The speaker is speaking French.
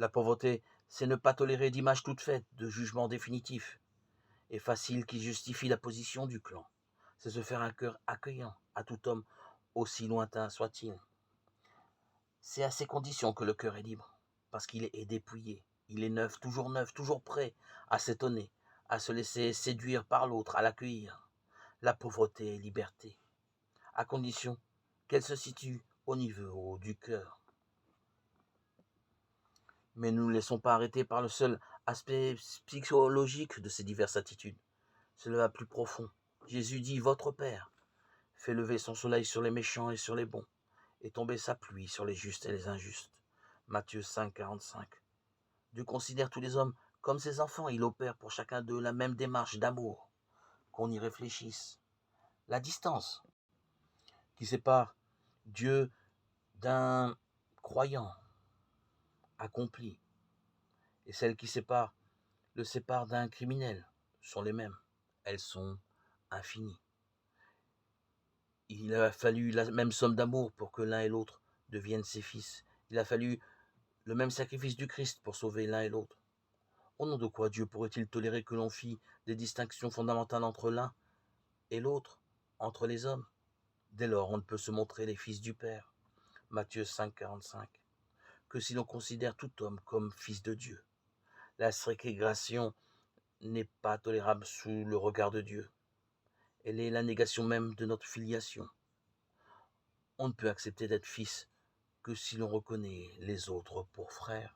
La pauvreté, c'est ne pas tolérer d'image toute faite, de jugement définitif et facile qui justifie la position du clan. C'est se faire un cœur accueillant à tout homme, aussi lointain soit-il. C'est à ces conditions que le cœur est libre, parce qu'il est dépouillé, il est neuf, toujours prêt à s'étonner, à se laisser séduire par l'autre, à l'accueillir. La pauvreté est liberté, à condition qu'elle se situe au niveau du cœur. Mais nous ne nous laissons pas arrêter par le seul aspect psychologique de ces diverses attitudes. Cela va plus profond. Jésus dit, votre Père fait lever son soleil sur les méchants et sur les bons, et tomber sa pluie sur les justes et les injustes. Matthieu 5, 45. Dieu considère tous les hommes comme ses enfants. Il opère pour chacun d'eux la même démarche d'amour. Qu'on y réfléchisse. La distance qui sépare Dieu d'un croyant accompli et celle qui le sépare d'un criminel sont les mêmes. Elles sont infinies. Il a fallu la même somme d'amour pour que l'un et l'autre deviennent ses fils. Il a fallu le même sacrifice du Christ pour sauver l'un et l'autre. Au nom de quoi Dieu pourrait-il tolérer que l'on fît des distinctions fondamentales entre l'un et l'autre, entre les hommes? Dès lors, on ne peut se montrer les fils du Père. Matthieu 5, 45. Que si l'on considère tout homme comme fils de Dieu. La ségrégation n'est pas tolérable sous le regard de Dieu. Elle est la négation même de notre filiation. On ne peut accepter d'être fils que si l'on reconnaît les autres pour frères.